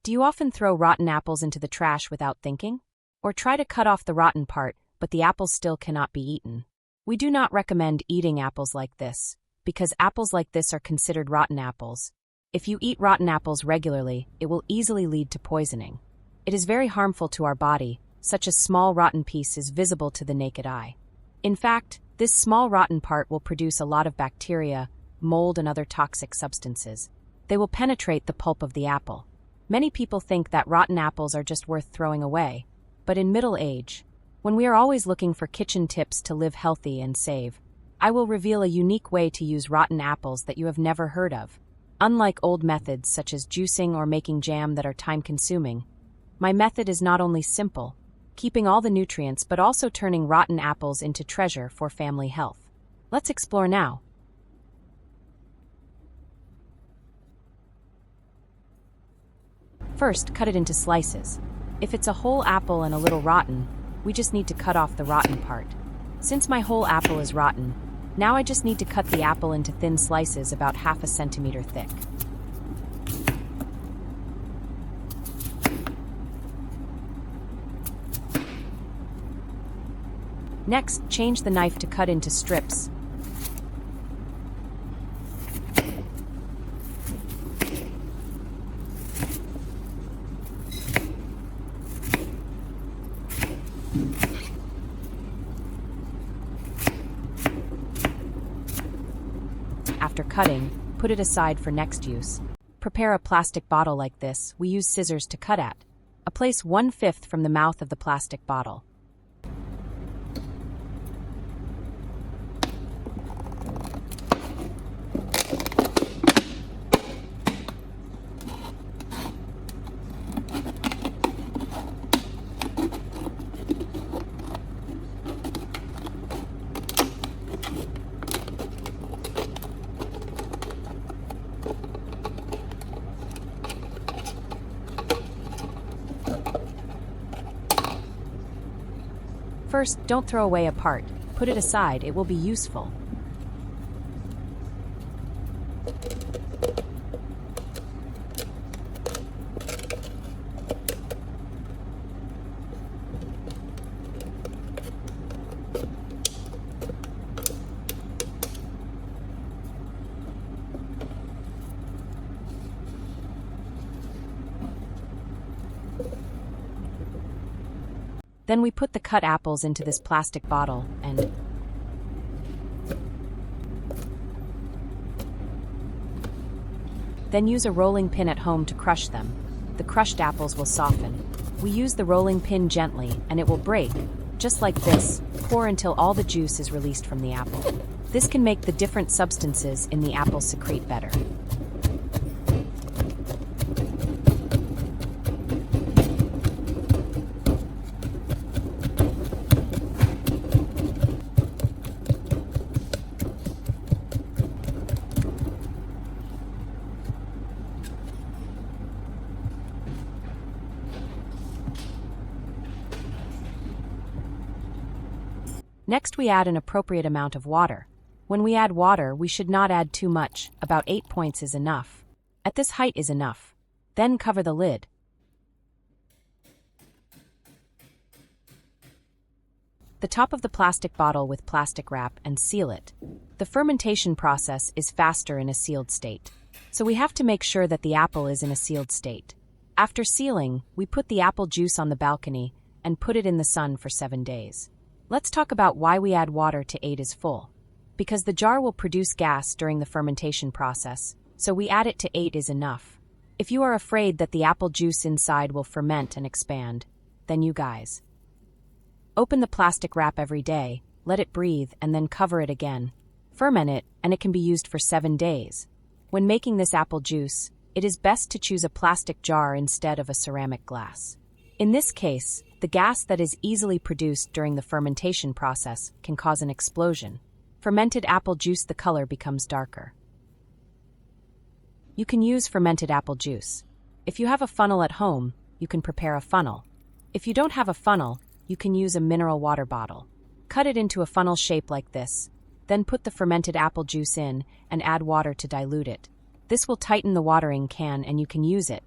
Do you often throw rotten apples into the trash without thinking? Or try to cut off the rotten part, but the apples still cannot be eaten? We do not recommend eating apples like this, because apples like this are considered rotten apples. If you eat rotten apples regularly, it will easily lead to poisoning. It is very harmful to our body. Such a small rotten piece is visible to the naked eye. In fact, this small rotten part will produce a lot of bacteria, mold, and other toxic substances. They will penetrate the pulp of the apple. Many people think that rotten apples are just worth throwing away, but in middle age, when we are always looking for kitchen tips to live healthy and save, I will reveal a unique way to use rotten apples that you have never heard of. Unlike old methods such as juicing or making jam that are time-consuming, my method is not only simple, keeping all the nutrients, but also turning rotten apples into treasure for family health. Let's explore now. First, cut it into slices. If it's a whole apple and a little rotten, we just need to cut off the rotten part. Since my whole apple is rotten, now I just need to cut the apple into thin slices about 1/2 centimeter thick. Next, change the knife to cut into strips. After cutting, put it aside for next use. Prepare a plastic bottle like this. We use scissors to cut at. Place 1/5 from the mouth of the plastic bottle. First, don't throw away a part. Put it aside, it will be useful. Then we put the cut apples into this plastic bottle and then use a rolling pin at home to crush them. The crushed apples will soften. We use the rolling pin gently and it will break. Just like this, pour until all the juice is released from the apple. This can make the different substances in the apple secrete better. Next, we add an appropriate amount of water. When we add water, we should not add too much. About 8 points is enough. At this height is enough. Then cover the lid. The top of the plastic bottle with plastic wrap and seal it. The fermentation process is faster in a sealed state, so we have to make sure that the apple is in a sealed state. After sealing, we put the apple juice on the balcony and put it in the sun for 7 days. Let's talk about why we add water to 8 is full. Because the jar will produce gas during the fermentation process, so we add it to 8 is enough. If you are afraid that the apple juice inside will ferment and expand, then you guys. Open the plastic wrap every day, let it breathe, and then cover it again. Ferment it, and it can be used for 7 days. When making this apple juice, it is best to choose a plastic jar instead of a ceramic glass. In this case, the gas that is easily produced during the fermentation process can cause an explosion. Fermented apple juice, the color becomes darker. You can use fermented apple juice. If you have a funnel at home, you can prepare a funnel. If you don't have a funnel, you can use a mineral water bottle. Cut it into a funnel shape like this, then put the fermented apple juice in and add water to dilute it. This will tighten the watering can and you can use it.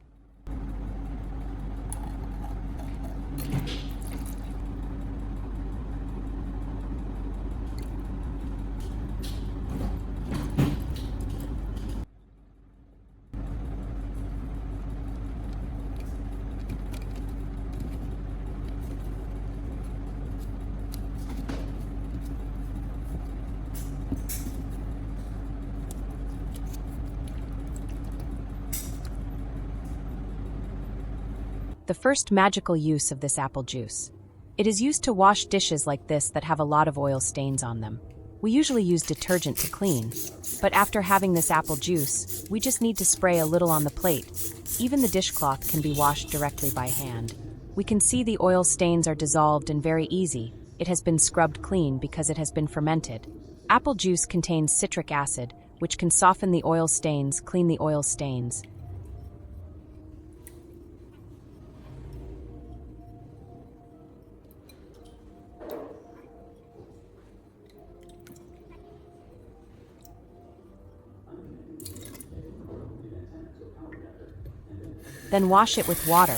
The first magical use of this apple juice. It is used to wash dishes like this that have a lot of oil stains on them. We usually use detergent to clean, but after having this apple juice, we just need to spray a little on the plate. Even the dishcloth can be washed directly by hand. We can see the oil stains are dissolved and very easy. It has been scrubbed clean because it has been fermented. Apple juice contains citric acid, which can soften the oil stains, clean the oil stains. Then wash it with water.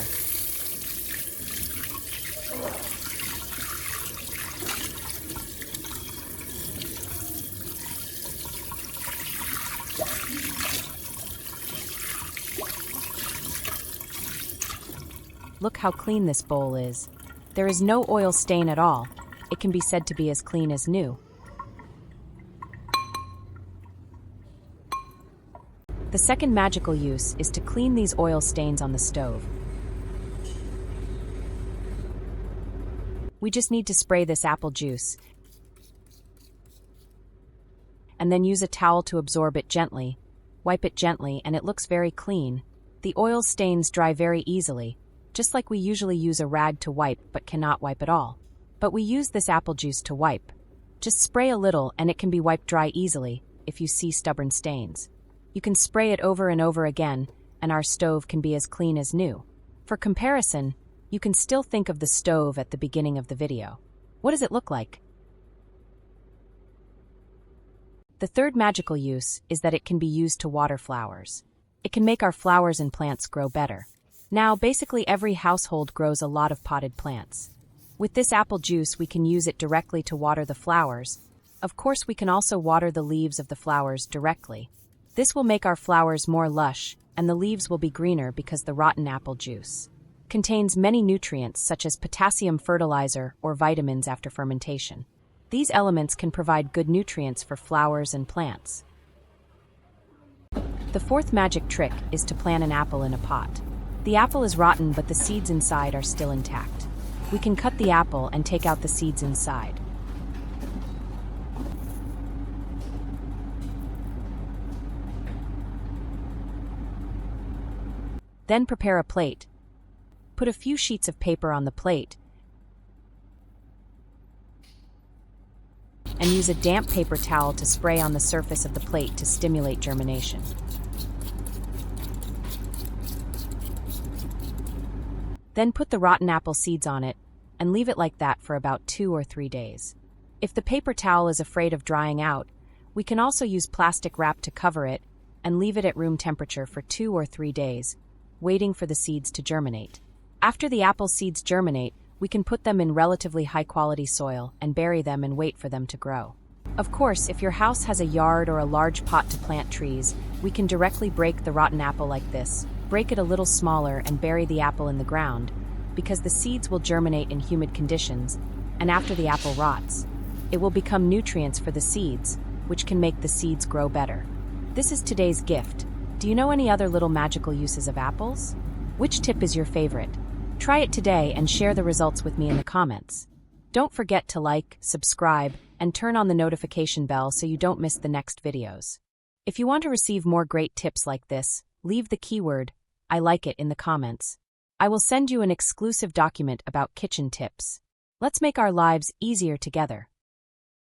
Look how clean this bowl is. There is no oil stain at all. It can be said to be as clean as new. The second magical use is to clean these oil stains on the stove. We just need to spray this apple juice and then use a towel to absorb it gently. Wipe it gently and it looks very clean. The oil stains dry very easily, just like we usually use a rag to wipe but cannot wipe at all. But we use this apple juice to wipe. Just spray a little and it can be wiped dry easily if you see stubborn stains. You can spray it over and over again, and our stove can be as clean as new. For comparison, you can still think of the stove at the beginning of the video. What does it look like? The third magical use is that it can be used to water flowers. It can make our flowers and plants grow better. Now, basically every household grows a lot of potted plants. With this apple juice, we can use it directly to water the flowers. Of course, we can also water the leaves of the flowers directly. This will make our flowers more lush, and the leaves will be greener because the rotten apple juice contains many nutrients such as potassium fertilizer or vitamins after fermentation. These elements can provide good nutrients for flowers and plants. The fourth magic trick is to plant an apple in a pot. The apple is rotten, but the seeds inside are still intact. We can cut the apple and take out the seeds inside. Then prepare a plate. Put a few sheets of paper on the plate and use a damp paper towel to spray on the surface of the plate to stimulate germination. Then put the rotten apple seeds on it and leave it like that for about 2 or 3 days. If the paper towel is afraid of drying out, we can also use plastic wrap to cover it and leave it at room temperature for 2 or 3 days, waiting for the seeds to germinate. After the apple seeds germinate, we can put them in relatively high-quality soil and bury them and wait for them to grow. Of course, if your house has a yard or a large pot to plant trees, we can directly break the rotten apple like this, break it a little smaller and bury the apple in the ground, because the seeds will germinate in humid conditions, and after the apple rots, it will become nutrients for the seeds, which can make the seeds grow better. This is today's gift. Do you know any other little magical uses of apples? Which tip is your favorite? Try it today and share the results with me in the comments. Don't forget to like, subscribe, and turn on the notification bell so you don't miss the next videos. If you want to receive more great tips like this, leave the keyword "I like it" in the comments. I will send you an exclusive document about kitchen tips. Let's make our lives easier together.